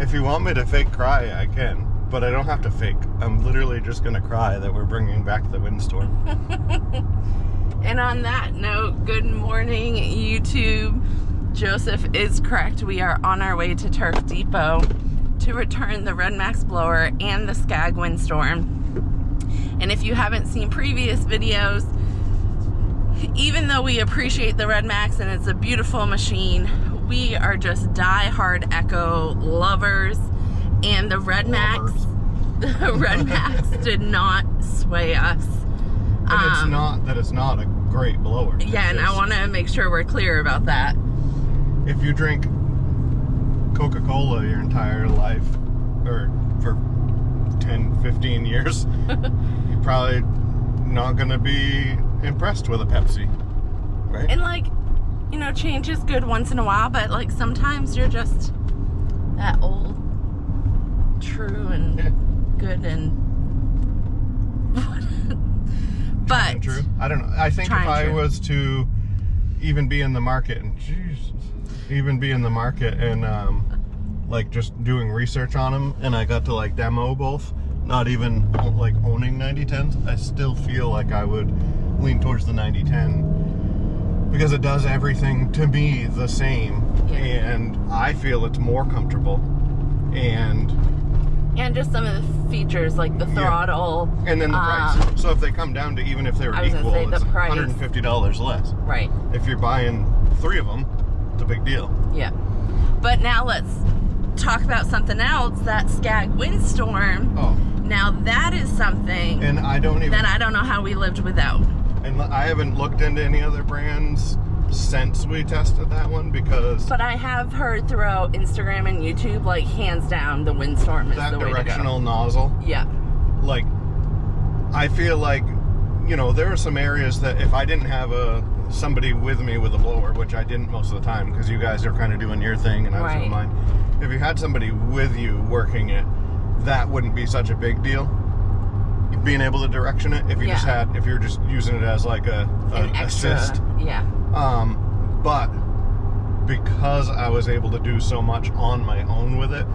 If you want me to fake cry, I can. But I don't have to fake. I'm literally just going to cry that we're bringing back the windstorm. And on that note, good morning, YouTube. Joseph is correct. We are on our way to Turf Depot to return the Red Max blower and the Scagg windstorm. And if you haven't seen previous videos, even though we appreciate the Red Max and it's a beautiful machine, we are just die-hard Echo lovers. And the Red Max did not sway us. And it's not a great blower. Yeah, and I want to make sure we're clear about that. If you drink Coca-Cola your entire life, or for 10, 15 years, you're probably not going to be impressed with a Pepsi, right? And like, you know, change is good once in a while, but like sometimes you're just that old, true and good and but true. I don't know. I think if I was to even be in the market and like just doing research on them, and I got to like demo both, not even like owning 9010s, I still feel like I would lean towards the 9010 because it does everything to me the same, and I feel it's more comfortable and just some of the features like the throttle, and then the price. So if they come down to, even if they were equal, it's $150 less. Right. If you're buying 3 of them, it's a big deal. Yeah. But now let's talk about something else. That Scagg windstorm. Oh. Now that is something and I don't know how we lived without. And I haven't looked into any other brands since we tested that one, because but I have heard throughout Instagram and YouTube, like, hands down, the windstorm is the way to go. That directional nozzle. Yeah. Like, I feel like, you know, there are some areas that if I didn't have somebody with me with a blower, which I didn't most of the time because you guys are kind of doing your thing and I was doing mine. If you had somebody with you working it, that wouldn't be such a big deal. Being able to direction it, if you if you're just using it as like an extra assist. Yeah. But because I was able to do so much on my own with it,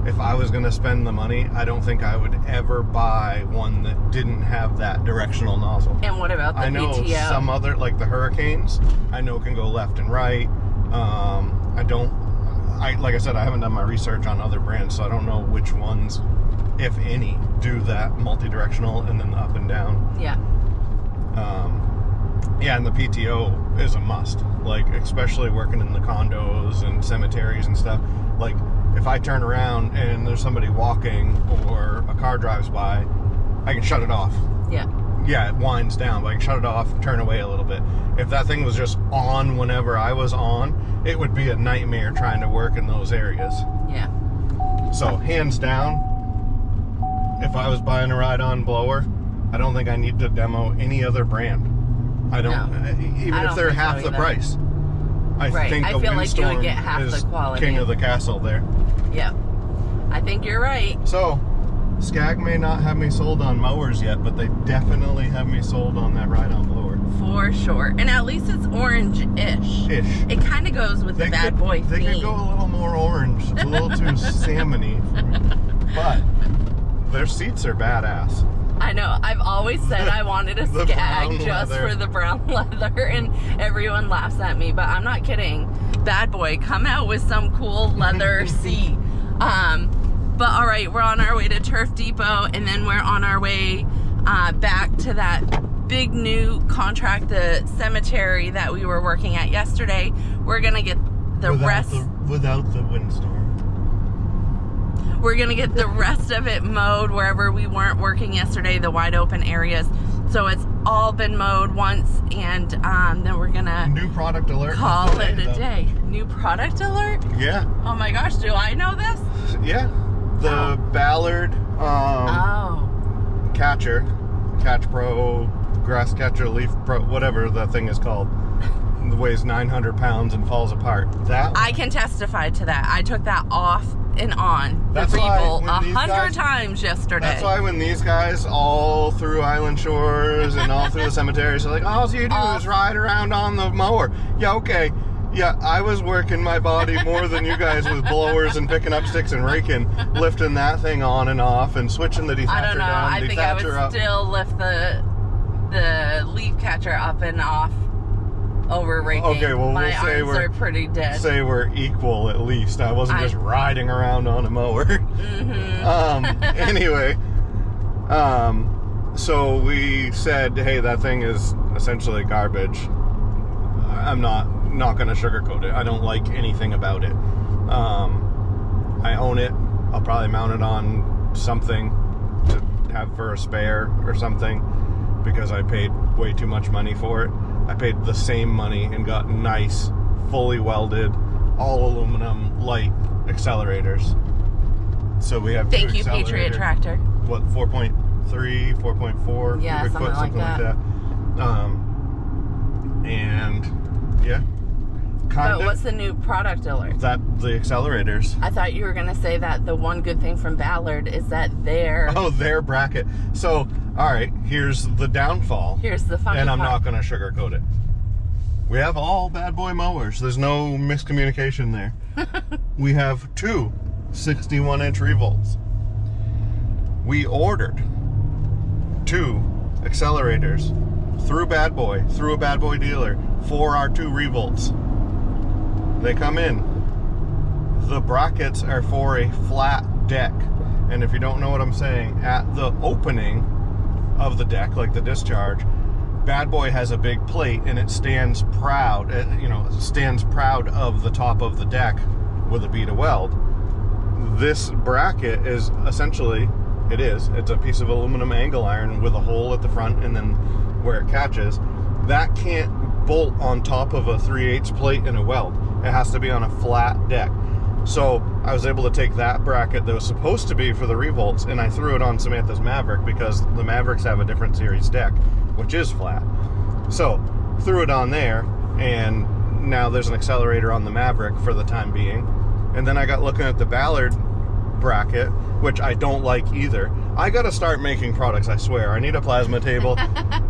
if I was going to spend the money, I don't think I would ever buy one that didn't have that directional nozzle. And what about the I know PTO? Some other, like the Hurricanes, I know can go left and right. Like I said, I haven't done my research on other brands, so I don't know which ones, if any, do that multi-directional and then the up and down. Yeah. Yeah, and the PTO is a must. Like, especially working in the condos and cemeteries and stuff. Like, if I turn around and there's somebody walking or a car drives by, I can shut it off. Yeah. Yeah, it winds down, but I can shut it off, turn away a little bit. If that thing was just on whenever I was on, it would be a nightmare trying to work in those areas. Yeah. So, hands down, if I was buying a ride-on blower, I don't think I need to demo any other brand. I don't, even if they're half the price. I think the windstorm is king of the castle there. Yeah, I think you're right. So, Scagg may not have me sold on mowers yet, but they definitely have me sold on that ride-on blower. For sure. And at least it's orange-ish. It kind of goes with the bad boy theme. They could go a little more orange. It's a little too salmon-y for me. But their seats are badass. I know. I've always said I wanted a Scagg just for the brown leather, and everyone laughs at me, but I'm not kidding. Bad boy, come out with some cool leather seat. But all right, we're on our way to Turf Depot, and then we're on our way back to that big new contract, the cemetery that we were working at yesterday. We're gonna get without the windstorm. We're going to get the rest of it mowed wherever we weren't working yesterday, the wide open areas. So it's all been mowed once, and then we're going to... New product alert. Call it a day. New product alert? Yeah. Oh my gosh, do I know this? Yeah. The Ballard Catch Pro, Grass Catcher, Leaf Pro, whatever the thing is called. It weighs 900 pounds and falls apart. I can testify to that. I took that off and on the people 100 times yesterday. That's why when these guys all through Island Shores and all through the cemeteries are like, all you do is ride around on the mower. Yeah, okay. Yeah, I was working my body more than you guys with blowers and picking up sticks and raking, lifting that thing on and off and switching the detacher I don't know. down, I think I would up. still lift the leaf catcher up and off over raking. Okay, well, my we'll say arms are pretty dead. Say we're equal at least. I wasn't just riding around on a mower. Anyway, so we said, hey, that thing is essentially garbage. I'm not going to sugarcoat it. I don't like anything about it. I own it. I'll probably mount it on something to have for a spare or something because I paid way too much money for it. I paid the same money and got nice, fully welded, all aluminum light accelerators. So we have Thank you, Patriot Tractor. What, 4.3, 4.4? Yeah, something like that. And yeah. But what's the new product alert? The accelerators. I thought you were going to say that the one good thing from Ballard is that their bracket. So, all right, here's the downfall. Here's the funny And I'm part. not going to sugarcoat it. We have all bad boy mowers. There's no miscommunication there. We have two 61-inch revolts. We ordered two accelerators through a bad boy dealer for our two revolts. They come in. The brackets are for a flat deck. And if you don't know what I'm saying, at the opening of the deck, like the discharge, bad boy has a big plate and it stands proud, stands proud of the top of the deck with a bead of weld. This bracket is essentially, it's a piece of aluminum angle iron with a hole at the front and then where it catches. That can't bolt on top of a 3/8 plate in a weld. It has to be on a flat deck. So I was able to take that bracket that was supposed to be for the revolts and I threw it on Samantha's Maverick because the Mavericks have a different series deck, which is flat. So threw it on there and now there's an accelerator on the Maverick for the time being. And then I got looking at the Ballard bracket, which I don't like either. I gotta start making products, I swear. I need a plasma table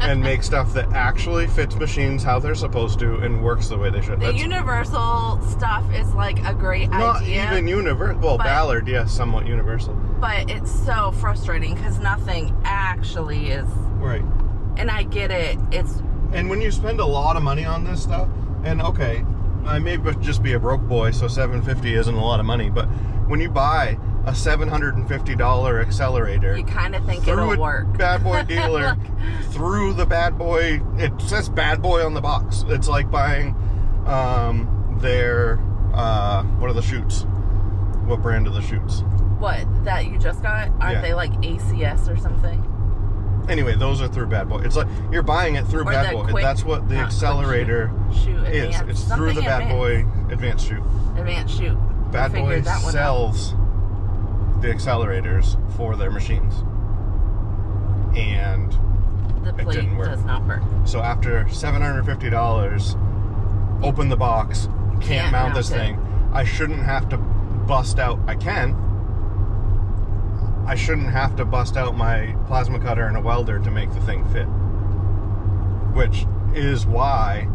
and make stuff that actually fits machines how they're supposed to and works the way they should. The universal stuff is like a great idea. Not even universal. Well, Ballard, yes, somewhat universal. But it's so frustrating because nothing actually is. Right. And I get it. And when you spend a lot of money on this stuff, and okay, I may just be a broke boy, so $750 isn't a lot of money, but when you buy a $750 accelerator, you kind of think it'll work. Bad boy dealer through the bad boy. It says bad boy on the box. It's like buying their what are the chutes? What brand are the chutes? What that you just got? Aren't they like ACS or something? Anyway, those are through bad boy. It's like you're buying it through bad boy. That's what the accelerator is. It's through the bad boy advanced chute. Advanced chute. Bad boy sells the accelerators for their machines, and the plate does not work. So after $750, open the box, can't mount this thing. I shouldn't have to bust out. I shouldn't have to bust out my plasma cutter and a welder to make the thing fit, which is why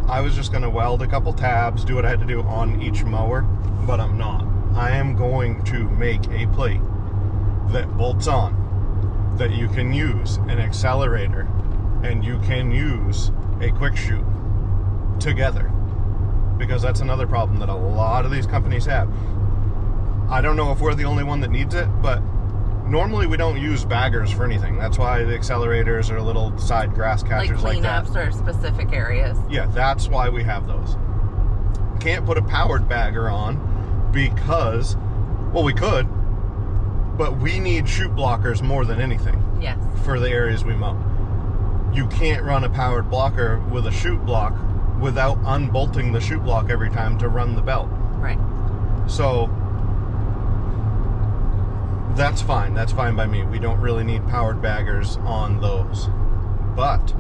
I was just going to weld a couple tabs, do what I had to do on each mower, but I'm not. I am going to make a plate that bolts on, that you can use an accelerator and you can use a quick shoot together, because that's another problem that a lot of these companies have. I don't know if we're the only one that needs it, but normally we don't use baggers for anything. That's why the accelerators are little side grass catchers like that. Like cleanups or specific areas. Yeah, that's why we have those. Can't put a powered bagger on because, well, we could, but we need chute blockers more than anything. Yes. For the areas we mow. You can't run a powered blocker with a chute block without unbolting the chute block every time to run the belt. Right. So that's fine. That's fine by me. We don't really need powered baggers on those. But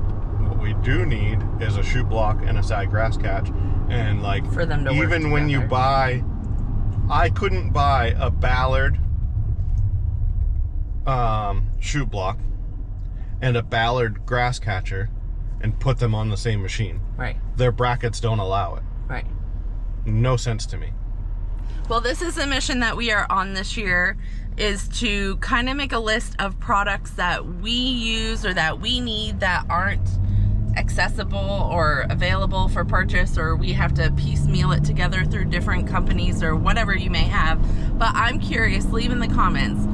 what we do need is a chute block and a side grass catch. And like, for them to work even when you buy, I couldn't buy a Ballard chute block and a Ballard grass catcher and put them on the same machine. Right. Their brackets don't allow it. Right. no sense to me. Well, this is the mission that we are on this year, is to kind of make a list of products that we use or that we need that aren't accessible or available for purchase, or we have to piecemeal it together through different companies or whatever you may have. But I'm curious, leave in the comments,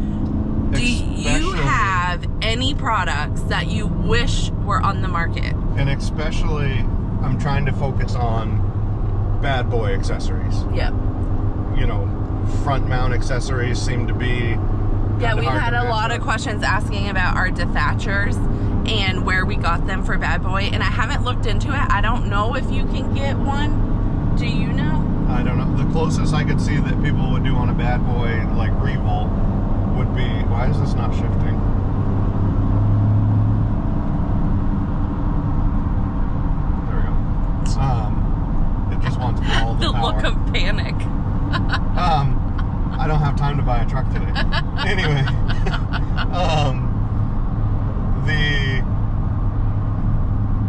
do you have any products that you wish were on the market? And especially, I'm trying to focus on bad boy accessories. Yep. You know, front mount accessories seem to be... Yeah, we've had a lot of questions asking about our dethatchers and where we got them for Bad Boy, and I haven't looked into it. I don't know if you can get one. Do you know? I don't know. The closest I could see that people would do on a Bad Boy, like Revolt, would be... Why is this not shifting? There we go. It just wants all the power. The look of panic. I don't have time to buy a truck today. Anyway,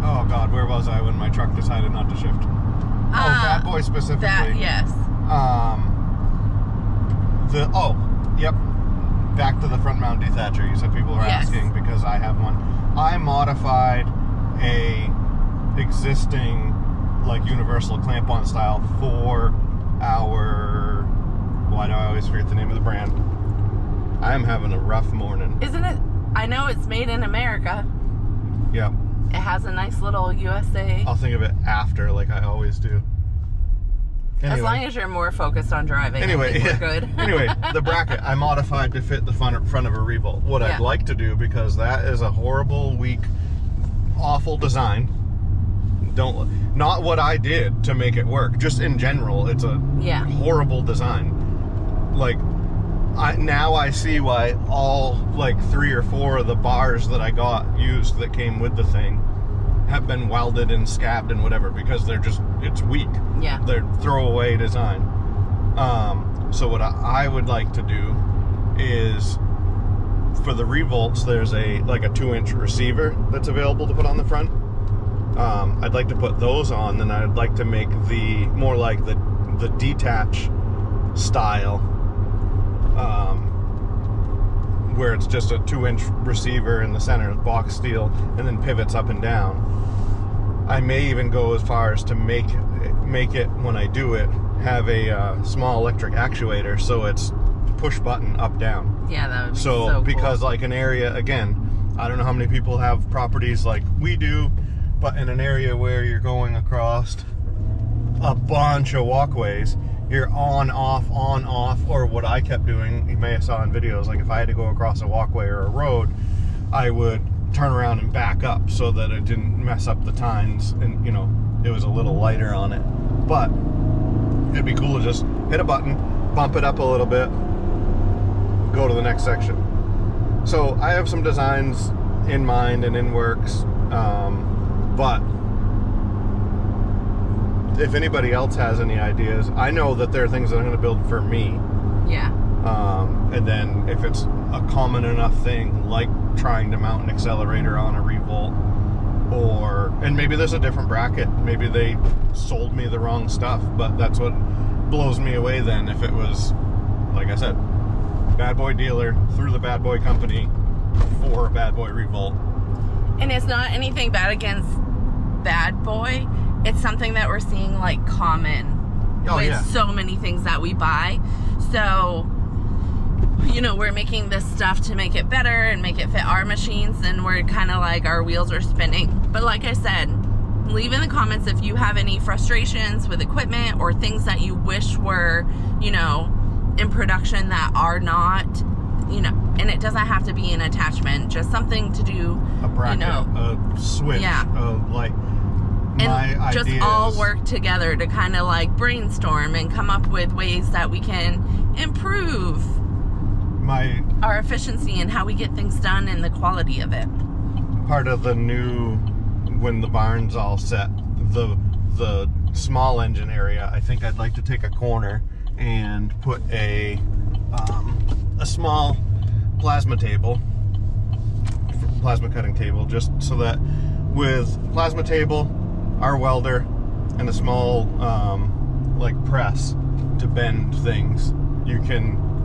oh God, where was I when my truck decided not to shift? Bad Boy specifically. That, yes. Yep. Back to the front mount dethatcher. You said people are asking because I have one. I modified a existing like universal clamp-on style for our... Why do I always forget the name of the brand? I am having a rough morning. Isn't it? I know it's made in America. Yeah. It has a nice little USA. I'll think of it after, like I always do. Anyway. As long as you're more focused on driving, anyway, I think we're good. Anyway, the bracket I modified to fit the front of a Revolt. What I'd like to do, because that is a horrible, weak, awful design. Not what I did to make it work. Just in general, it's a horrible design. Like, now I see why all like 3 or 4 of the bars that I got used that came with the thing have been welded and scabbed and whatever, because it's weak. Yeah. They're throwaway design. So what I would like to do is, for the Revolts, there's a 2-inch receiver that's available to put on the front. I'd like to put those on, and I'd like to make the more like the detach style, where it's just a 2-inch receiver in the center, box steel, and then pivots up and down. I may even go as far as to make it, when I do it, have a small electric actuator, so it's push button up down. Yeah, that would be so cool. Because like an area, again, I don't know how many people have properties like we do, but in an area where you're going across a bunch of walkways, you're on, off, or what I kept doing, you may have saw in videos, like if I had to go across a walkway or a road, I would turn around and back up so that it didn't mess up the tines, and you know, it was a little lighter on it. But it'd be cool to just hit a button, bump it up a little bit, go to the next section. So I have some designs in mind and in works, but if anybody else has any ideas, I know that there are things that I'm going to build for me. Yeah. And then if it's a common enough thing, like trying to mount an accelerator on a Revolt, and maybe there's a different bracket. Maybe they sold me the wrong stuff, but that's what blows me away then, if it was, like I said, Bad Boy dealer through the Bad Boy company for a Bad Boy Revolt. And it's not anything bad against Bad Boy. It's something that we're seeing like common with so many things that we buy. So, you know, we're making this stuff to make it better and make it fit our machines, and we're kind of like, our wheels are spinning. But like I said, leave in the comments if you have any frustrations with equipment or things that you wish were, you know, in production that are not, you know, and it doesn't have to be an attachment, just something to do, a bracket, you know, a switch, like and just ideas. All work together to kind of like brainstorm and come up with ways that we can improve our efficiency and how we get things done and the quality of it. Part of the new, when the barn's all set, the small engine area, I think I'd like to take a corner and put a small plasma cutting table, just so that with plasma table, our welder, and a small like press to bend things,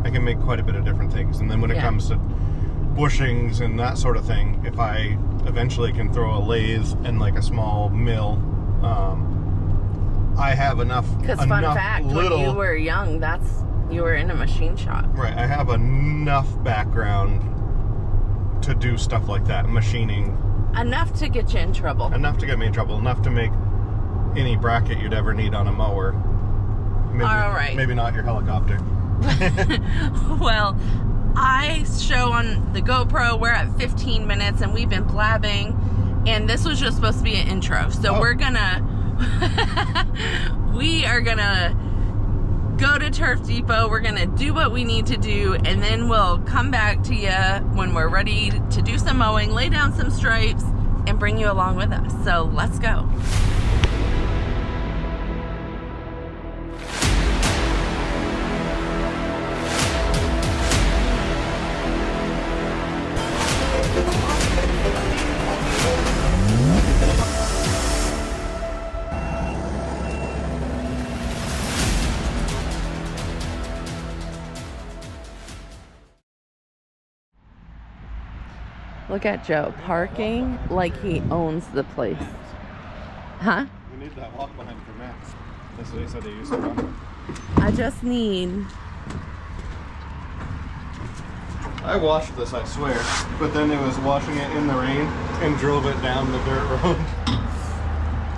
I can make quite a bit of different things. And then when it comes to bushings and that sort of thing, if I eventually can throw a lathe and like a small mill, I have enough. Because fun fact, when you were young, you were in a machine shop. Right. I have enough background to do stuff like that, machining. Enough to get you in trouble. Enough to get me in trouble. Enough to make any bracket you'd ever need on a mower. Maybe, all right. Maybe not your helicopter. Well, I show on the GoPro, we're at 15 minutes and we've been blabbing, and this was just supposed to be an intro. So we are gonna go to Turf Depot. We're gonna do what we need to do, and then we'll come back to you when we're ready to do some mowing, lay down some stripes, and bring you along with us. So let's go. Look at Joe parking like he owns the place. Huh? We need that walk behind for Max. That's what he said they used to run. I just need... I washed this, I swear, but then it was washing it in the rain and drove it down the dirt road.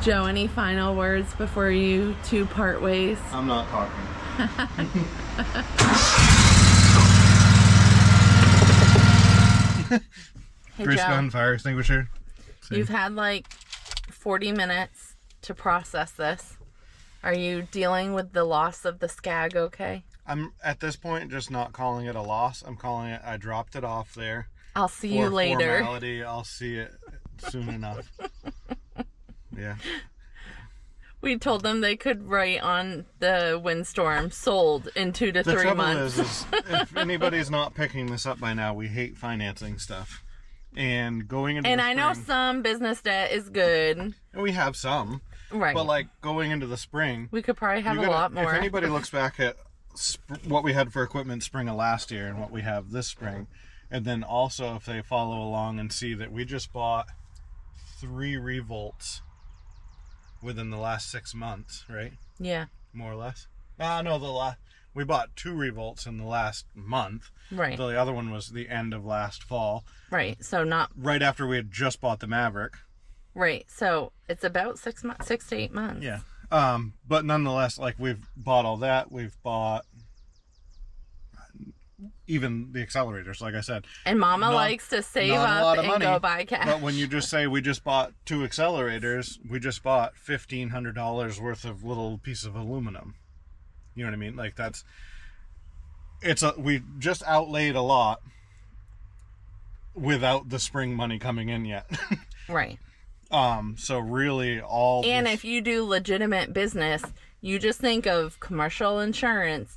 Joe, any final words before you two part ways? I'm not talking. Hey, Grease Joe, gun, fire extinguisher. you've had like 40 minutes to process this. Are you dealing with the loss of the Scagg okay? I'm at this point just not calling it a loss. I'm calling it, I dropped it off there. I'll see you later. Formality. I'll see it soon enough. Yeah. We told them they could write on the windstorm, sold in 2 to 3 months. The trouble is if anybody's not picking this up by now, we hate financing stuff. And going into and the I spring, know some business debt is good. And we have some. Right. But like going into the spring, we could probably have a lot more. If anybody looks back at what we had for equipment spring of last year and what we have this spring, and then also if they follow along and see that we just bought 3 revolts within the last 6 months, right? Yeah. More or less. No, we bought 2 revolts in the last month. Right. The other one was the end of last fall. Right. So not right after we had just bought the Maverick. Right. So it's about 6 months, 6 to 8 months. Yeah. But nonetheless, like we've bought all that. We've bought even the accelerators, like I said. And Mama likes to save up and go buy cash. But when you just say we just bought 2 accelerators, we just bought $1,500 worth of little piece of aluminum. You know what I mean? Like we just outlaid a lot without the spring money coming in yet. Right. So really if you do legitimate business, you just think of commercial insurance,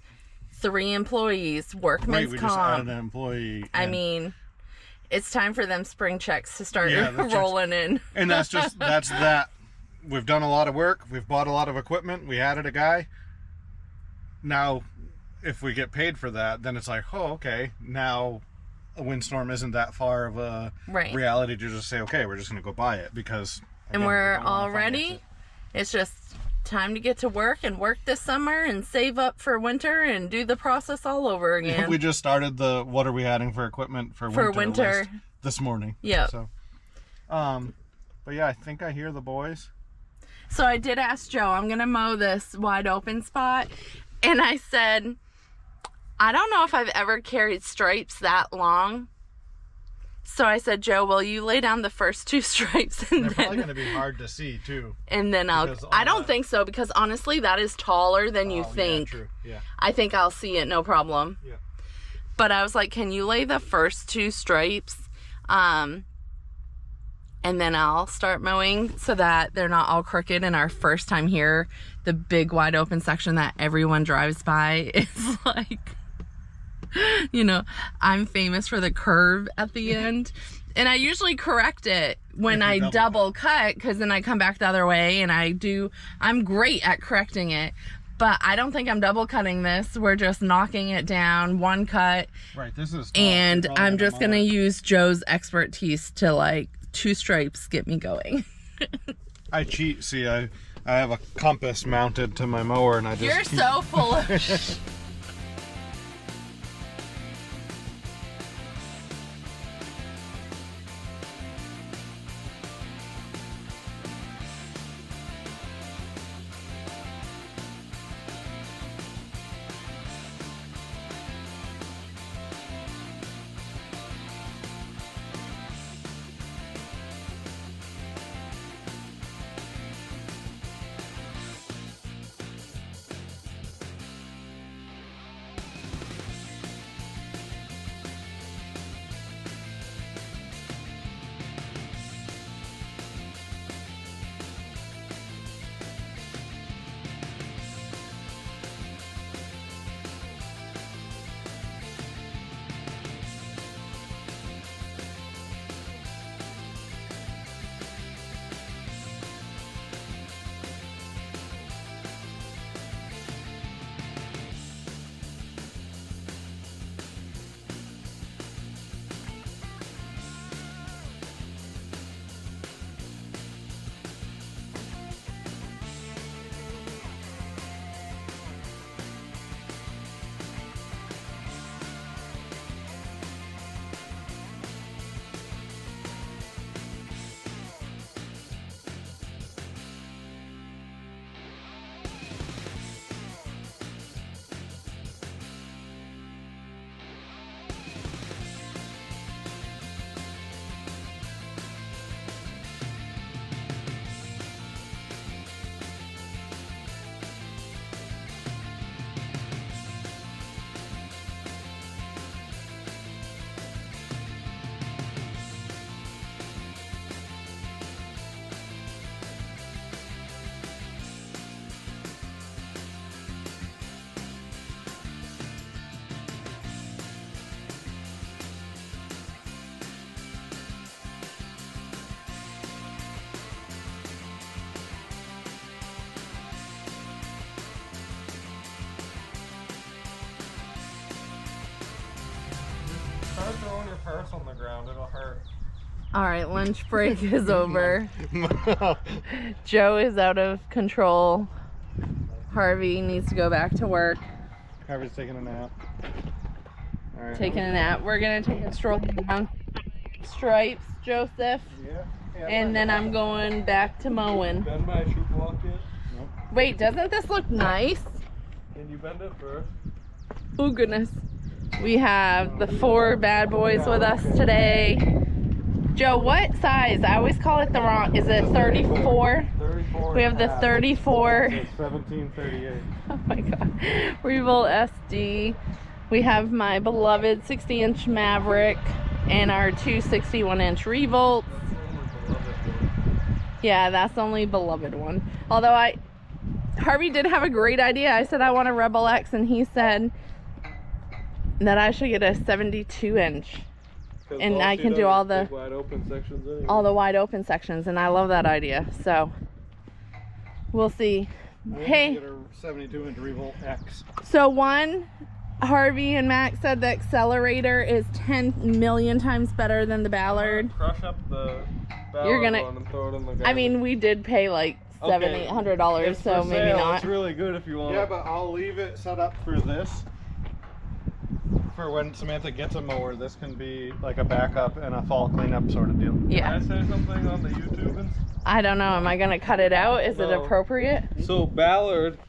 3 employees, workman's comp. We just added an employee. I mean, it's time for them spring checks to start rolling in. And that's that. We've done a lot of work. We've bought a lot of equipment. We added a guy. Now, if we get paid for that, then it's like, oh, okay. Now, a windstorm isn't that far of a reality to just say, okay, we're just going to go buy it because. Again, and we're all ready. It's just time to get to work and work this summer and save up for winter and do the process all over again. We just started the what are we adding for equipment for winter list this morning. Yeah. So, but yeah, I think I hear the boys. So I did ask Joe, I'm going to mow this wide open spot. And I said, I don't know if I've ever carried stripes that long. So I said, Joe, will you lay down the first 2 stripes? And they're probably going to be hard to see, too. And then I don't think so, because honestly, that is taller than you think. Yeah, true. Yeah. I think I'll see it, no problem. Yeah. But I was like, can you lay the first 2 stripes? And then I'll start mowing so that they're not all crooked. And our first time here, the big wide open section that everyone drives by is like, you know, I'm famous for the curve at the end. And I usually correct it when I double cut, because then I come back the other way and I'm great at correcting it. But I don't think I'm double cutting this. We're just knocking it down, one cut. Right, this is tough. And I'm just going to use Joe's expertise to like 2 stripes get me going. I cheat. See, I have a compass mounted to my mower, and I just... You're so full of... Start throwing your purse on the ground, it'll hurt. All right, lunch break is over. Joe is out of control. Harvey needs to go back to work. Harvey's taking a nap. All right, Taking a nap. We're gonna take a stroll down stripes, Joseph. Yeah. And then I'm going back to Mowing. Bend my shoe block yet? Nope. Wait, doesn't this look nice? Can you bend it first? Oh goodness. We have the 4 bad boys with us today. Joe, what size? I always call it the wrong, is it 34? 34. We have the 34. It's 1738. Oh my god. Revolt SD. We have my beloved 60-inch Maverick and our 2 61-inch Revolts. Yeah, that's the only beloved one. Although Harvey did have a great idea. I said I want a Rebel X, and he said that I should get a 72-inch. And I can do all the wide open sections anyway. all the wide open sections, and I love that idea. So we'll see. Hey, Get a 72-inch Revolt X. so Harvey and Max said the accelerator is 10 million times better than the Ballard. Crush up the Ballard You're gonna- one and throw it in the garbage. I mean, we did pay like Okay. $700-800, It's so for maybe sale. not. It's really good if you want. Yeah, but I'll leave it set up for this. For when Samantha gets a mower, this can be like a backup and a fall cleanup sort of deal. Yeah, Can I say something on the YouTube? I don't know. Am I gonna cut it out? Is it No. appropriate? So Ballard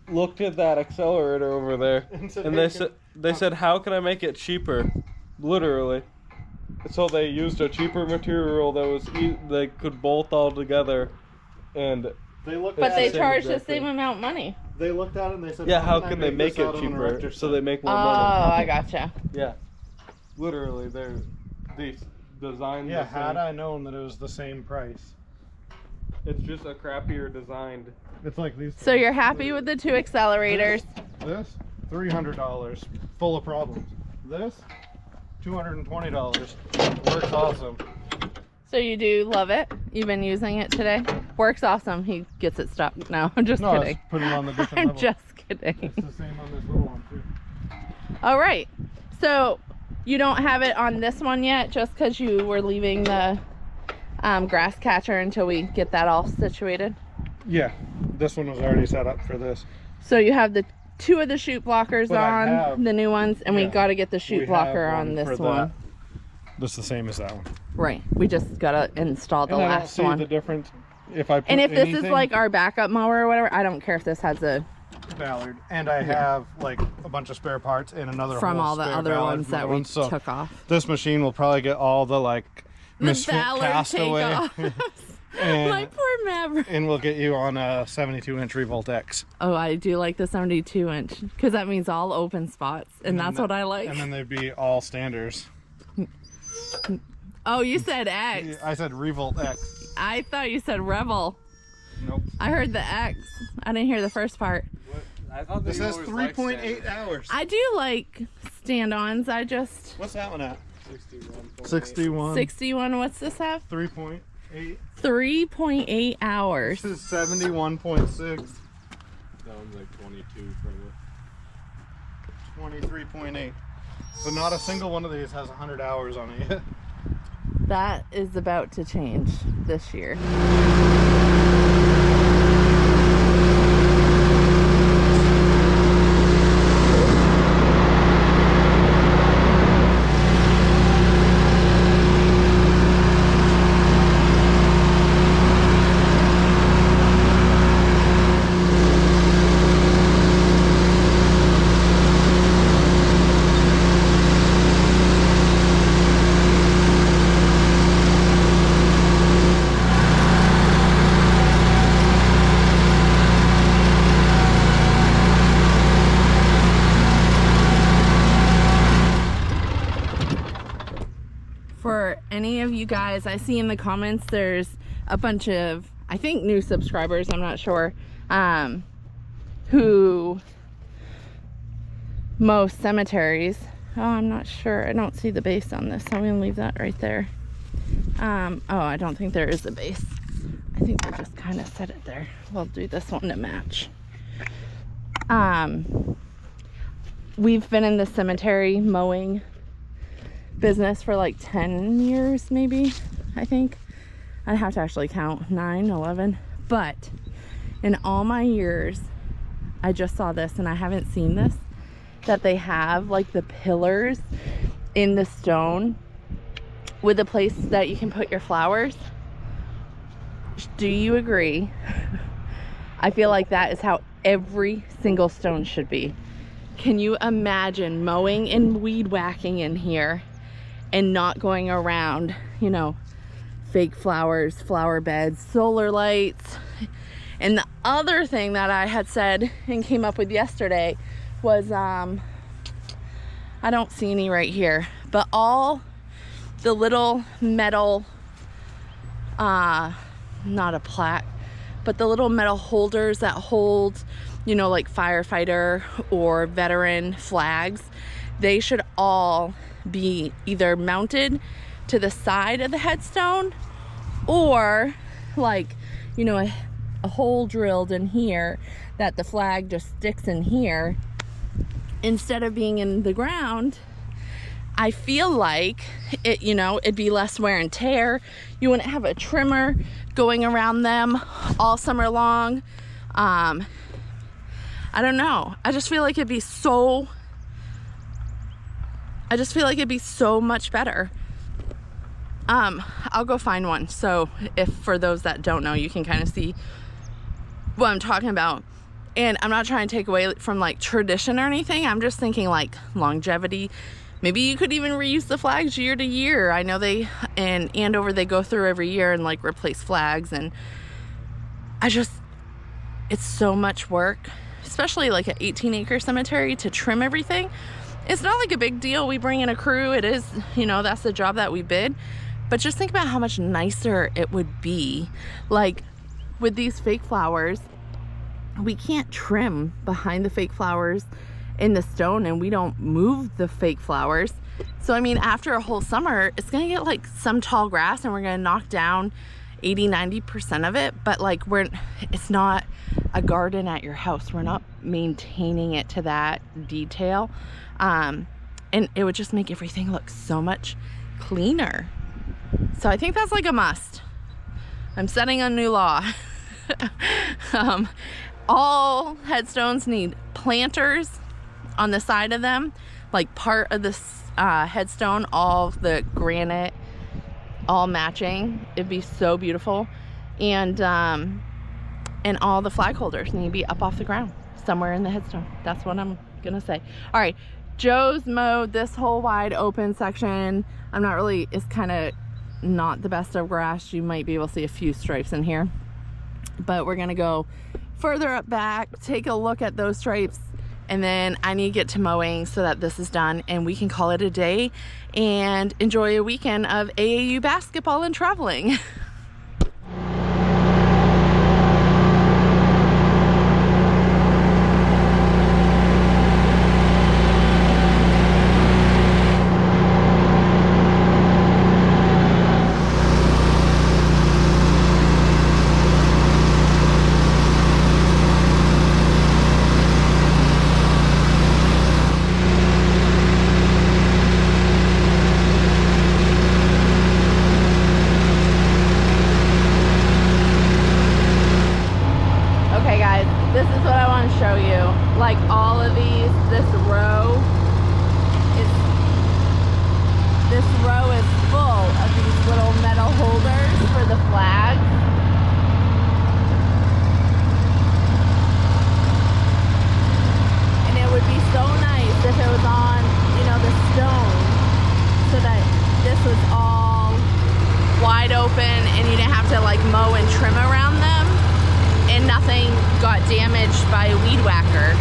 looked at that accelerator over there, And said, and "Hey, they said, "How can I make it cheaper?" Literally. So they used a cheaper material that was they could bolt all together, and They looked But at they it. charge the exactly. same amount of money. They looked at it and they said, yeah, how I can they make this it out on an cheaper erector so set?" they make Oh, more money? I gotcha. Yeah, literally, they designed. Yeah, the same- had I known that it was the same price. It's just a crappier designed. It's like these. So you're happy with the 2 accelerators? This $300, full of problems. This $220, works awesome. So you do love it? You've been using it today? Works awesome. He gets it stuck. No, I'm just kidding. Put it on the different I'm level. just kidding. It's the same on this little one too. All right. So you don't have it on this one yet, just because you were leaving the grass catcher until we get that all situated? Yeah, this one was already set up for this. So you have the 2 of the chute blockers on, the new ones, and we got to get the chute blocker on this one. This is the same as that one. Right. We just got to install the last one. I don't see the difference if I put and if this is like our backup mower or whatever, I don't care if this has a Ballard, and I have like a bunch of spare parts and another from whole all the other Ballard ones that we took off. This machine will probably get all the like misfit cast away. And, my poor Maverick. And we'll get you on a 72-inch Revolt X. Oh, I do like the 72-inch because that means all open spots, and that's what I like. And then they'd be all standers. Oh, you said X. I said Revolt X. I thought you said Rebel. Nope. I heard the X. I didn't hear the first part. What? I thought this says 3.8 hours. I do like stand-ons. I just... What's that one at? 61. 61. What's this have? 3.8. 3.8 hours. This is 71.6. That one's like 22 probably. 23.8. So not a single one of these has 100 hours on it yet. That is about to change this year. For any of you guys, I see in the comments there's a bunch of, I think, new subscribers, I'm not sure, who mow cemeteries. Oh, I'm not sure. I don't see the base on this, so I'm gonna leave that right there. Oh, I don't think there is a base. I think they just kind of set it there. We'll do this one to match. We've been in the cemetery mowing business for like 10 years maybe, I think. I'd have to actually count, 9, 11. But in all my years, I just saw this, and I haven't seen this, that they have like the pillars in the stone with a place that you can put your flowers. Do you agree? I feel like that is how every single stone should be. Can you imagine mowing and weed whacking in here and not going around, you know, fake flowers, flower beds, solar lights? And the other thing that I had said and came up with yesterday was, I don't see any right here, but all the little metal, not a plaque, but the little metal holders that hold, you know, like firefighter or veteran flags, they should all be either mounted to the side of the headstone or like, you know, a hole drilled in here that the flag just sticks in here instead of being in the ground. I feel like it, you know, it'd be less wear and tear. You wouldn't have a trimmer going around them all summer long. I don't know. I just feel like it'd be so much better. I'll go find one. So if, for those that don't know, you can kind of see what I'm talking about. And I'm not trying to take away from like tradition or anything. I'm just thinking like longevity. Maybe you could even reuse the flags year to year. I know they, in Andover, they go through every year and like replace flags. And it's so much work, especially like an 18-acre cemetery to trim everything. It's not like a big deal. We bring in a crew. It is, you know, that's the job that we bid. But just think about how much nicer it would be. Like with these fake flowers, we can't trim behind the fake flowers in the stone, and we don't move the fake flowers. So I mean, after a whole summer, it's gonna get like some tall grass, and we're gonna knock down 80-90% of it, but like it's not a garden at your house. We're not maintaining it to that detail, and it would just make everything look so much cleaner. So I think that's like a must. I'm setting a new law. All headstones need planters on the side of them, like part of this headstone, all the granite, all matching. It'd be so beautiful. And all the flag holders need to be up off the ground somewhere in the headstone. That's what I'm gonna say. All right, Joe's mowed this whole wide open section. It's kind of not the best of grass. You might be able to see a few stripes in here, but we're gonna go further up back, take a look at those stripes, and then I need to get to mowing so that this is done and we can call it a day and enjoy a weekend of AAU basketball and traveling. This is what I want to show you. Like all of these, this row is full of these little metal holders for the flags. And it would be so nice if it was on, the stone, so that this was all wide open and you didn't have to like mow and trim around them, and nothing got damaged by a weed whacker.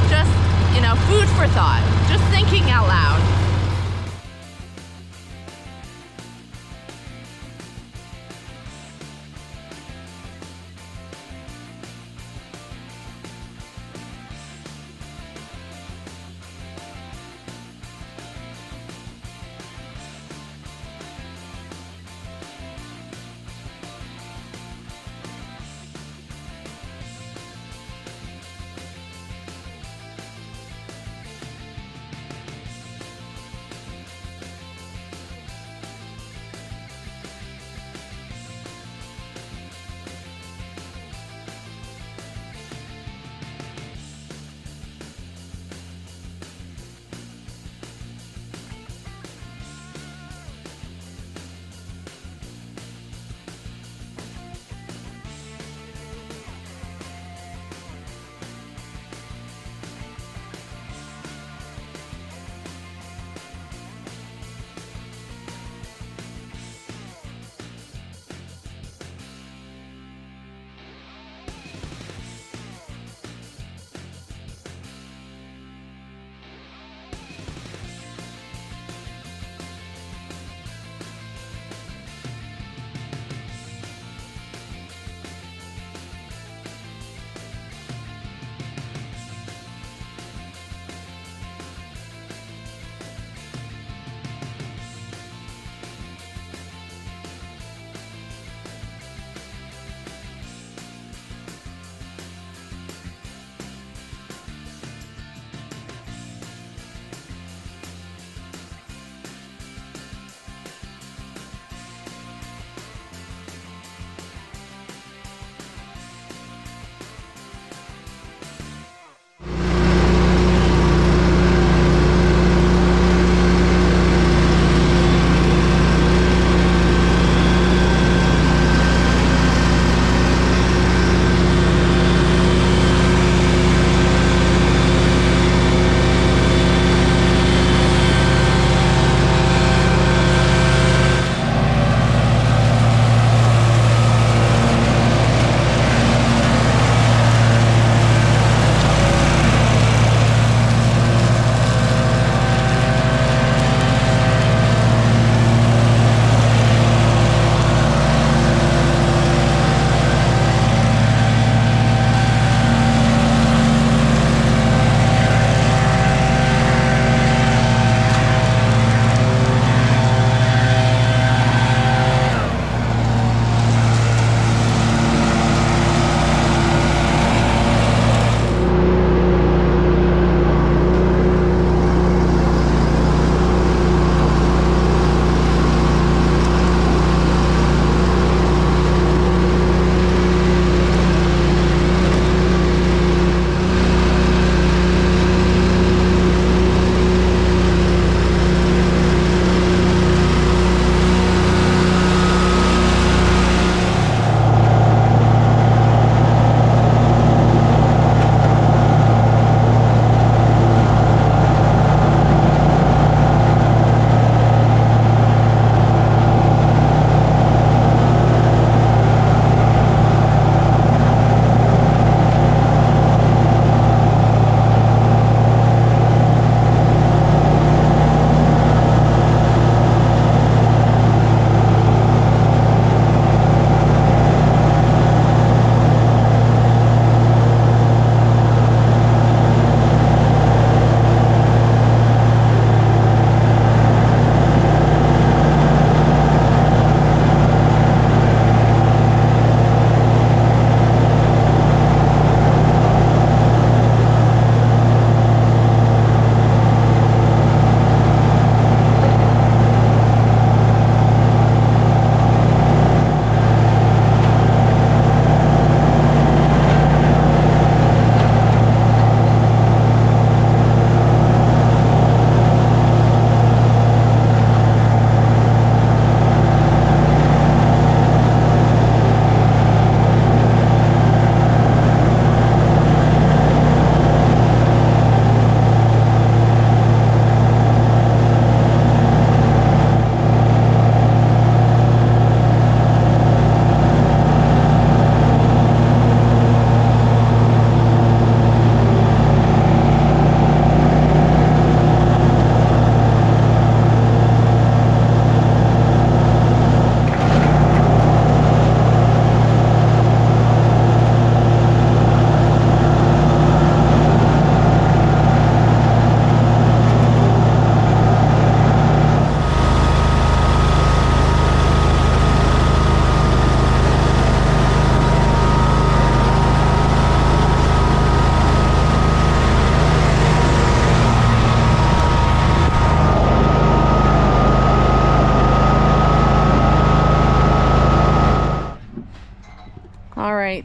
Just, food for thought. Just thinking out loud.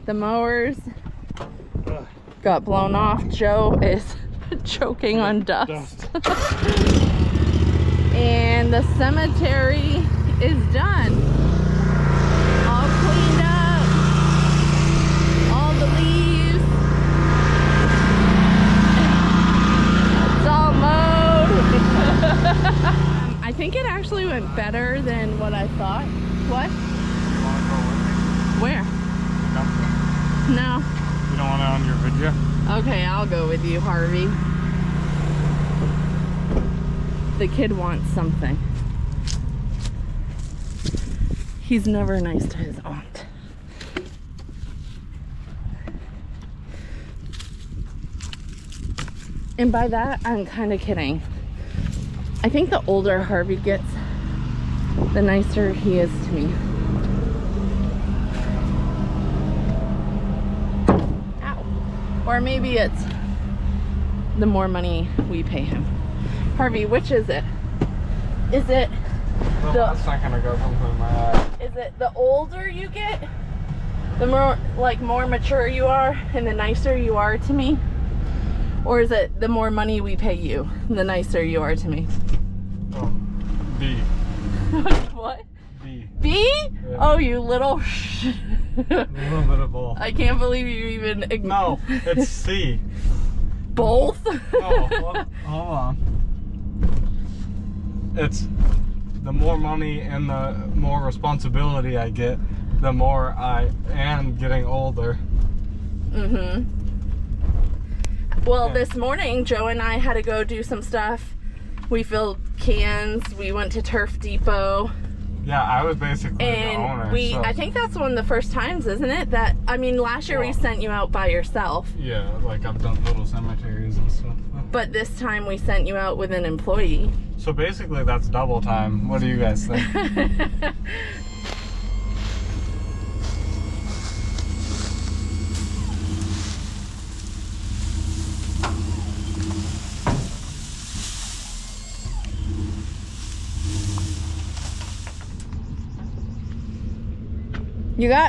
The mowers got blown off. Joe is choking on dust. And the cemetery is done. All cleaned up. All the leaves. It's all mowed. I think it actually went better than what I thought. What? Where? No. You don't want it on your video? Okay, I'll go with you, Harvey. The kid wants something. He's never nice to his aunt. And by that, I'm kind of kidding. I think the older Harvey gets, the nicer he is to me. Or maybe it's the more money we pay him. Harvey, which is it? Is it Well, that's not gonna go from my eye. Is it the older you get, the more mature you are and the nicer you are to me? Or is it the more money we pay you, the nicer you are to me? B. What? B. B? Yeah. Oh, you little A little bit of both. I can't believe you even No, it's C. Both? Oh, hold on. It's the more money and the more responsibility I get, the more I am getting older. Mm-hmm. Well, this morning, Joe and I had to go do some stuff. We filled cans. We went to Turf Depot. Yeah, I was basically the owner. And we, so. I think that's one of the first times, isn't it? That, I mean, last year we sent you out by yourself. Yeah, like I've done little cemeteries and stuff. But this time we sent you out with an employee. So basically that's double time. What do you guys think?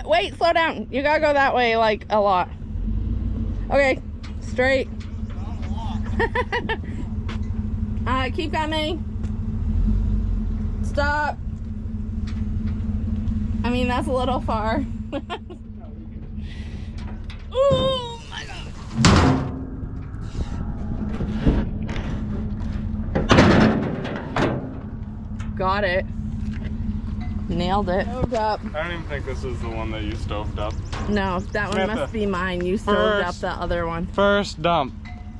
Wait, slow down. You gotta go that way, like, a lot. Okay, straight. Keep coming. Stop. I mean, that's a little far. Oh my God. Got it. Nailed it. Stoved up. I don't even think this is the one that you stoved up. No, that one must be mine. You stoved up the other one. First dump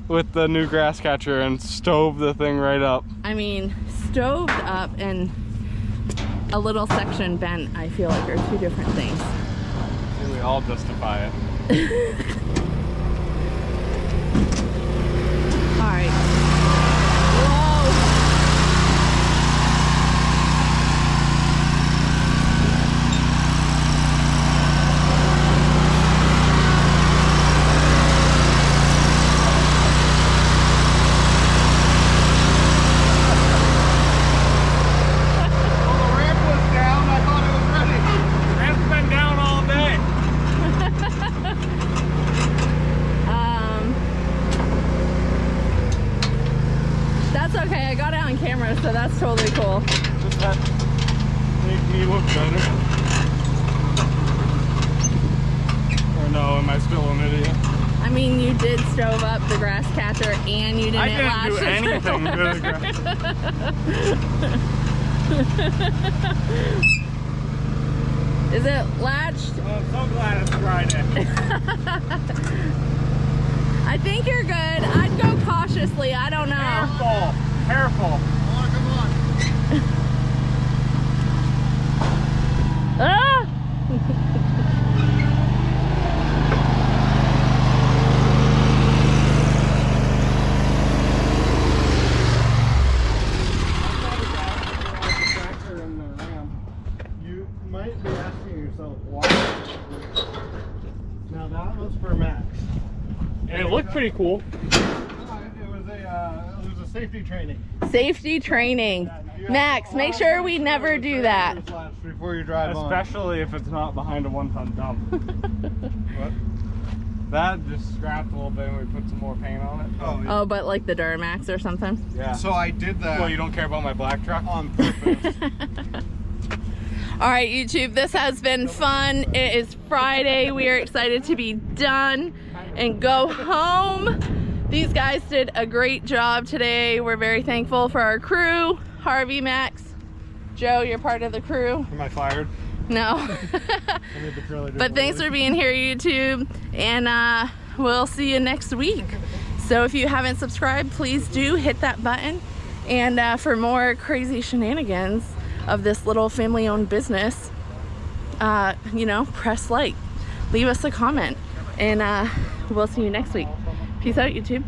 with the new grass catcher and stove the thing right up. I mean, stoved up and a little section bent, I feel like, are two different things. And we all justify it. All right. Whoa. Okay, I got it on camera, so that's totally cool. Does that make me look better? Or no, am I still an idiot? I mean, you did stove up the grass catcher and you didn't I didn't do anything to the grass. Is it latched? Oh, I'm so glad it's Friday. I think you're good. I'd go cautiously. I don't know. Careful. Come on. Ah! You might be asking yourself why. Now that was for Max. And it looked pretty cool. It was a safety training. Safety training. Max, make sure we never do that. Before you drive on. Especially if it's not behind a 1-ton dump. What? That just scrapped a little bit and we put some more paint on it. Oh, Oh, but like the Duramax or something? Yeah. So I did that. Well, you don't care about my black truck? On purpose. All right, YouTube, this has been fun. It is Friday. We are excited to be done and go home. These guys did a great job today. We're very thankful for our crew. Harvey, Max, Joe, you're part of the crew. Am I fired? No. But thanks for being here, YouTube, and we'll see you next week. So if you haven't subscribed, please do hit that button. And for more crazy shenanigans of this little family-owned business, you know, press like, leave us a comment, and we'll see you next week. Peace out, YouTube.